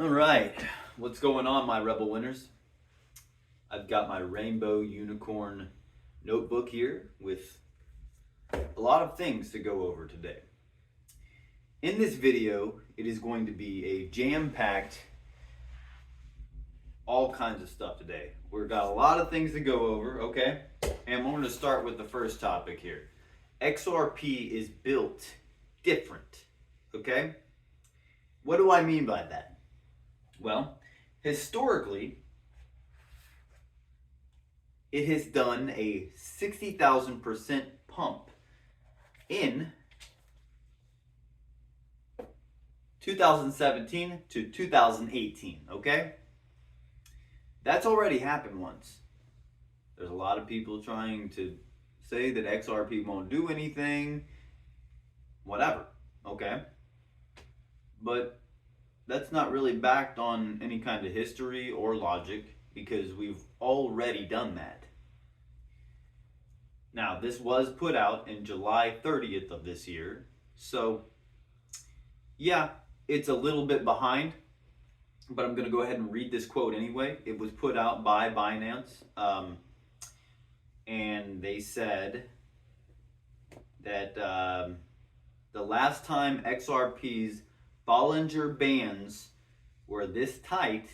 All right, what's going on, my Rebel winners? I've got my Rainbow Unicorn notebook here with a lot of things to go over today. In this video, it is going to be a jam-packed, all kinds of stuff today. We've got a lot of things to go over, okay? And we're going to start with the first topic here. XRP is built different, okay? What do I mean by that? Well, historically, it has done a 60,000% pump in 2017 to 2018, okay? That's already happened once. There's a lot of people trying to say that XRP won't do anything, whatever, okay? But that's not really backed on any kind of history or logic because we've already done that. Now, this was put out in July 30th of this year, so yeah, it's a little bit behind, but I'm going to go ahead and read this quote anyway. It was put out by Binance, and they said that the last time XRP's Bollinger Bands were this tight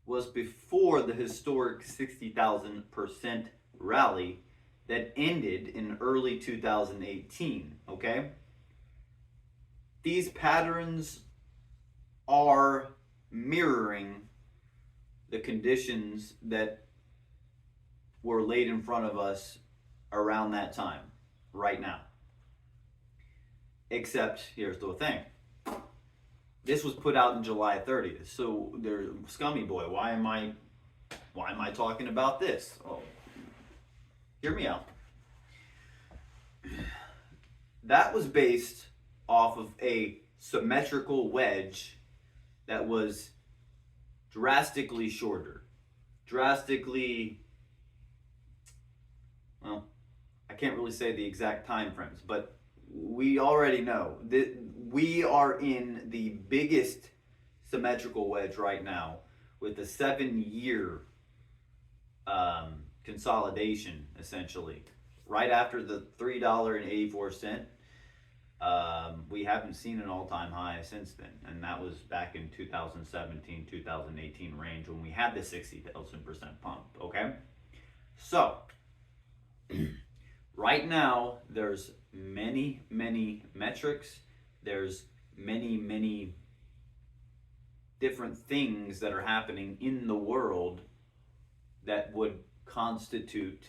was before the historic 60,000% rally that ended in early 2018, okay? These patterns are mirroring the conditions that were laid in front of us around that time, right now. Except, here's the thing. This was put out in July 30th, so there's scummy boy. Why am I talking about this? Oh, hear me out. That was based off of a symmetrical wedge that was drastically shorter. Well, I can't really say the exact time frames, but we already know that we are in the biggest symmetrical wedge right now with a 7-year consolidation, essentially. Right after the $3.84, we haven't seen an all-time high since then, and that was back in 2017, 2018 range when we had the 60,000% pump, okay? So, right now, there's many metrics. There's many different things that are happening in the world that would constitute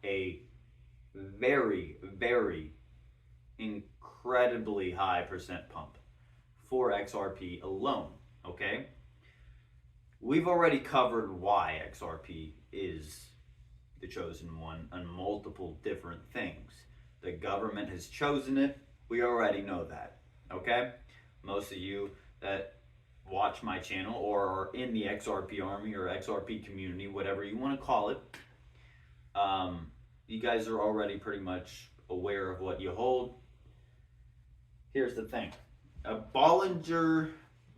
a very incredibly high percent pump for XRP alone, okay? We've already covered why XRP is the chosen one on multiple different things. The government has chosen it. We already know that, okay? Most of you that watch my channel or are in the XRP army or XRP community, whatever you want to call it, you guys are already pretty much aware of what you hold. Here's the thing. A Bollinger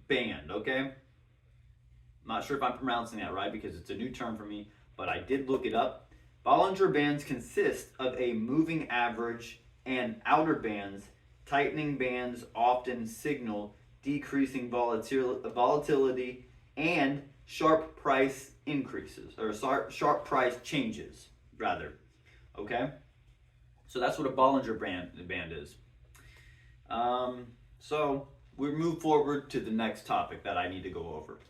Band, okay? I'm not sure if I'm pronouncing that right because it's a new term for me, but I did look it up. Bollinger Bands consist of a moving average and outer bands. Tightening bands often signal decreasing volatility and sharp price increases, or sharp price changes, rather. Okay? So that's what a Bollinger Band is. So we move forward to the next topic that I need to go over.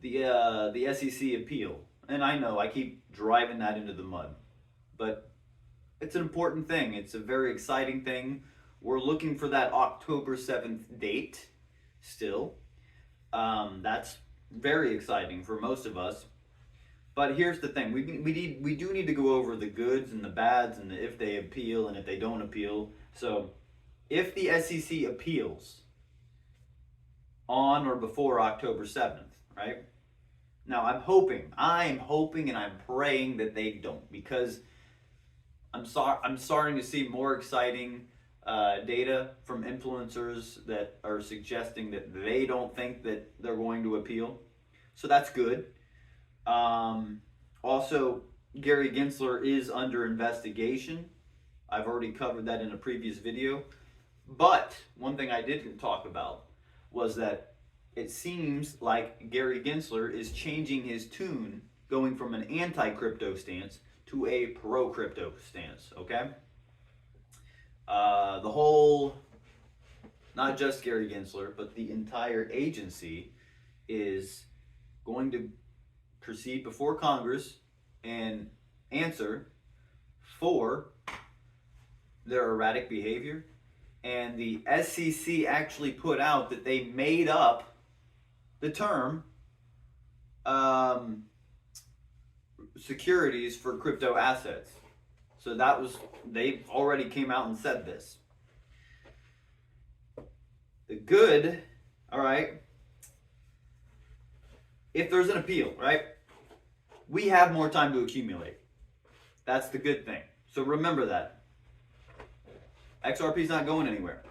The SEC appeal. And I know I keep driving that into the mud, but it's an important thing. It's a very exciting thing. We're looking for that October 7th date still. That's very exciting for most of us. But here's the thing. We do need to go over the goods and the bads and if they appeal and if they don't appeal. So if the SEC appeals on or before October 7th, right? Now, I'm hoping and I'm praying that they don't, because I'm starting to see more exciting data from influencers that are suggesting that they don't think that they're going to appeal. So that's good. Also, Gary Gensler is under investigation. I've already covered that in a previous video. But one thing I didn't talk about was that it seems like Gary Gensler is changing his tune, going from an anti-crypto stance to a pro-crypto stance, okay? The whole, not just Gary Gensler, but the entire agency is going to proceed before Congress and answer for their erratic behavior. And the SEC actually put out that they made up the term securities for crypto assets. So that was, they already came out and said this. The good, all right, if there's an appeal, right, we have more time to accumulate. That's the good thing. So remember that. XRP's not going anywhere.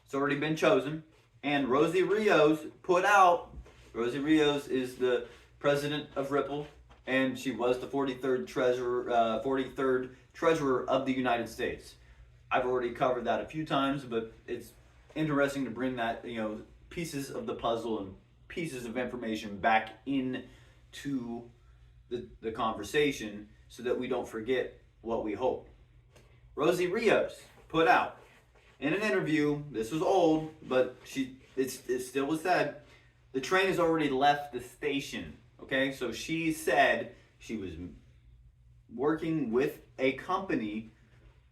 It's already been chosen. And Rosie Rios put out, Rosie Rios is the president of Ripple, and she was the 43rd treasurer of the United States. I've already covered that a few times, but it's interesting to bring that, pieces of the puzzle and pieces of information back into the conversation so that we don't forget what we hold. Rosie Rios put out in an interview, this was old, but it still was said, the train has already left the station. Okay, so she said she was working with a company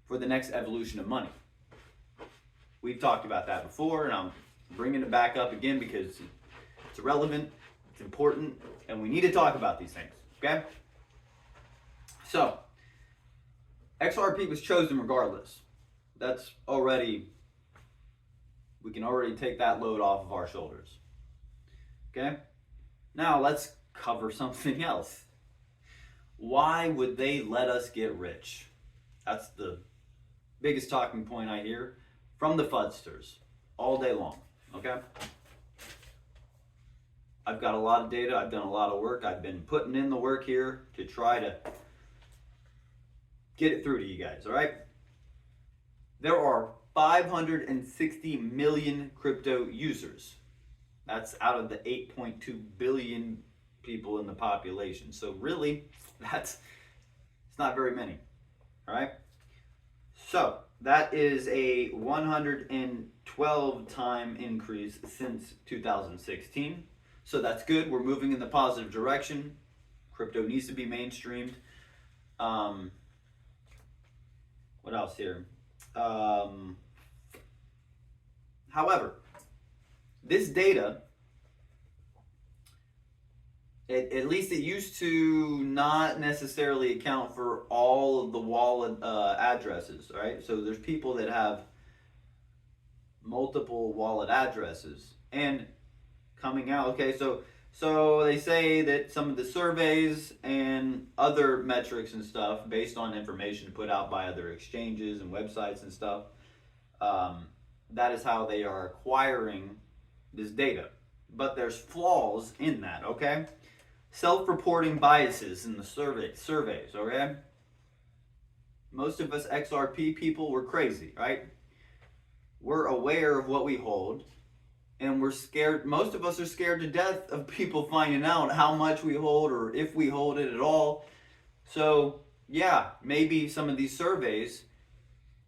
for the next evolution of money. We've talked about that before, and I'm bringing it back up again because it's relevant, it's important, and we need to talk about these things. Okay? So, XRP was chosen regardless. That's already, we can already take that load off of our shoulders. Okay? Now let's cover something else. Why would they let us get rich? That's the biggest talking point I hear from the fudsters all day long. Okay? I've got a lot of data. I've done a lot of work. I've been putting in the work here to try to get it through to you guys, all right? There are 560 million crypto users. That's out of the 8.2 billion people in the population. So really, it's not very many, all right? So that is a 112 time increase since 2016. So that's good. We're moving in the positive direction. Crypto needs to be mainstreamed. What else here? However, this data, at least it used to not necessarily account for all of the wallet addresses, right? So there's people that have multiple wallet addresses. And coming out, okay, so they say that some of the surveys and other metrics and stuff based on information put out by other exchanges and websites and stuff, that is how they are acquiring this data. But there's flaws in that, okay? Self-reporting biases in the surveys, okay? Most of us XRP people, we're crazy, right? We're aware of what we hold, and we're scared. Most of us are scared to death of people finding out how much we hold or if we hold it at all. So, yeah, maybe some of these surveys,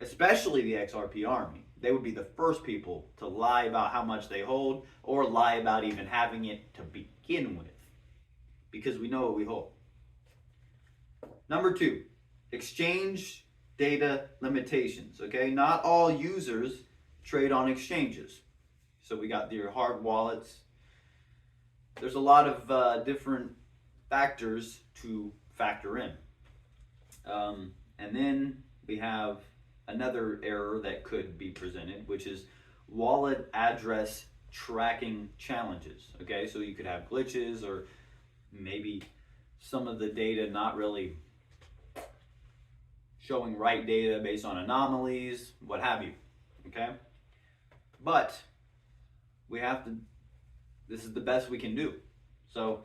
especially the XRP army, they would be the first people to lie about how much they hold or lie about even having it to begin with, because we know what we hold. Number 2, exchange data limitations, okay? Not all users trade on exchanges. So we got your hard wallets. There's a lot of different factors to factor in. And then we have another error that could be presented, which is wallet address tracking challenges. Okay, so you could have glitches or maybe some of the data not really showing right data based on anomalies, what have you. Okay? But we have to, this is the best we can do. So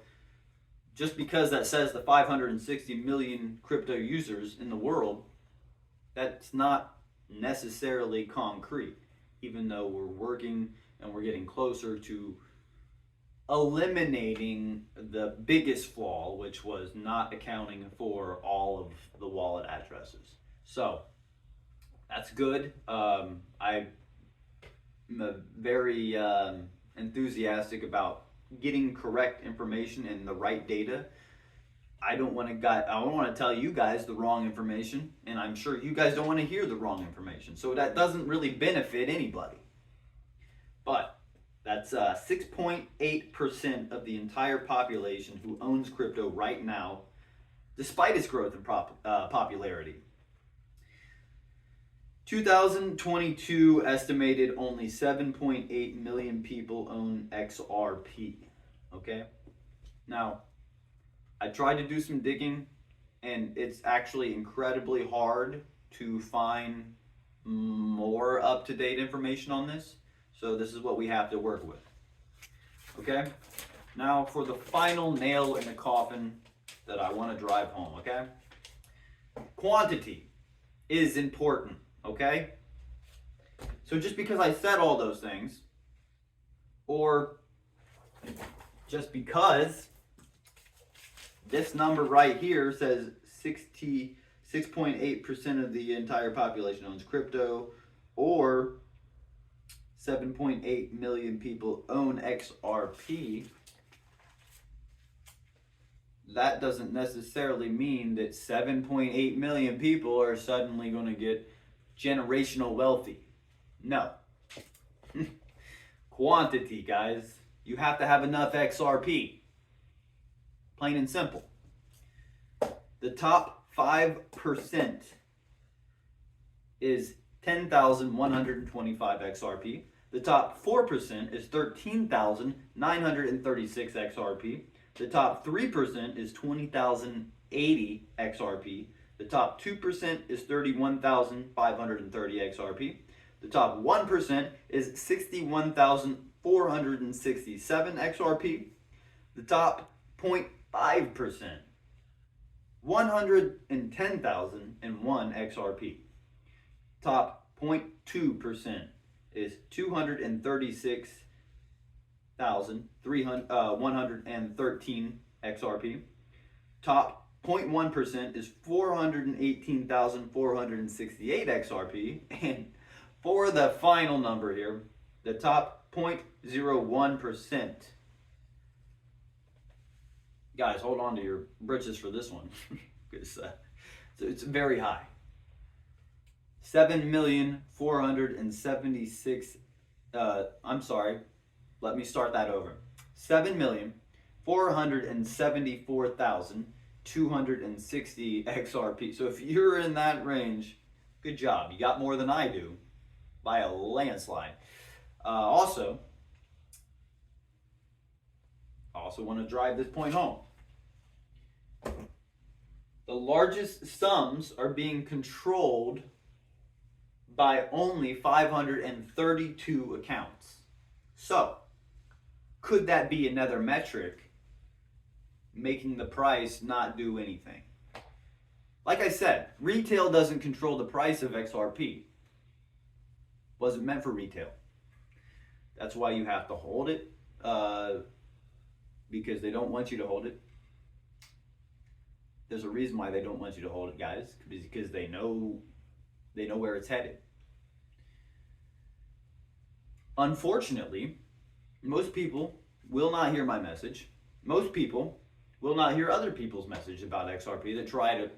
just because that says the 560 million crypto users in the world, that's not necessarily concrete, even though we're working and we're getting closer to eliminating the biggest flaw, which was not accounting for all of the wallet addresses. So that's good. I'm very enthusiastic about getting correct information and the right data. I don't want to tell you guys the wrong information, and I'm sure you guys don't want to hear the wrong information. So that doesn't really benefit anybody. But that's 6.8% of the entire population who owns crypto right now, despite its growth in popularity. 2022 estimated only 7.8 million people own XRP. Okay? Now, I tried to do some digging, and it's actually incredibly hard to find more up-to-date information on this. So this is what we have to work with. Okay? Now for the final nail in the coffin that I want to drive home, okay? Quantity is important, okay? So just because I said all those things, or just because this number right here says 6.8% of the entire population owns crypto, or 7.8 million people own XRP, that doesn't necessarily mean that 7.8 million people are suddenly going to get generational wealthy. No. Quantity, guys. You have to have enough XRP. Plain and simple. The top 5% is 10,125 XRP. The top 4% is 13,936 XRP. The top 3% is 20,080 XRP. The top 2% is 31,530 XRP. The top 1% is 61,467 XRP. The top 0.5%, 110,001 XRP. Top 0.2% is 236,113 XRP. Top 0.1% is 418,468 XRP. And for the final number here, the top 0.01%. Guys, hold on to your britches for this one. Because it's very high. 7,476,000. I'm sorry. Let me start that over. 7,474,260 XRP. So if you're in that range, good job. You got more than I do by a landslide. Also want to drive this point home. The largest sums are being controlled by only 532 accounts. So, could that be another metric making the price not do anything? Like I said, retail doesn't control the price of XRP. Wasn't meant for retail. That's why you have to hold it, because they don't want you to hold it. There's a reason why they don't want you to hold it, guys, because they know where it's headed. Unfortunately, most people will not hear my message. Most people will not hear other people's message about XRP that try to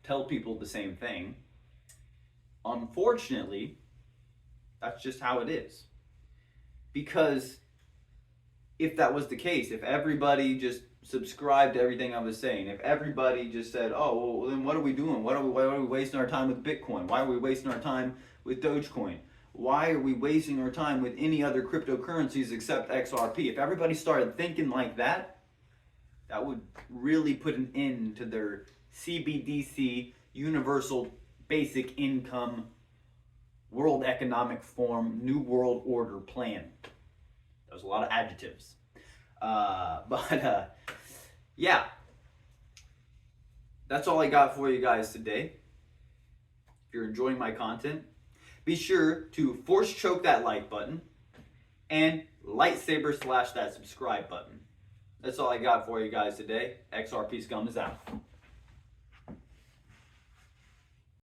tell people the same thing. Unfortunately, that's just how it is. Because if that was the case, if everybody just subscribed to everything I was saying, if everybody just said, oh, well, then what are we doing? Why are we wasting our time with Bitcoin? Why are we wasting our time with Dogecoin? Why are we wasting our time with any other cryptocurrencies except XRP? If everybody started thinking like that, that would really put an end to their CBDC universal basic income, world economic forum, new world order plan. That was a lot of adjectives. Yeah, that's all I got for you guys today. If you're enjoying my content, be sure to force choke that like button and lightsaber slash that subscribe button. That's all I got for you guys today. XRP Scum is out.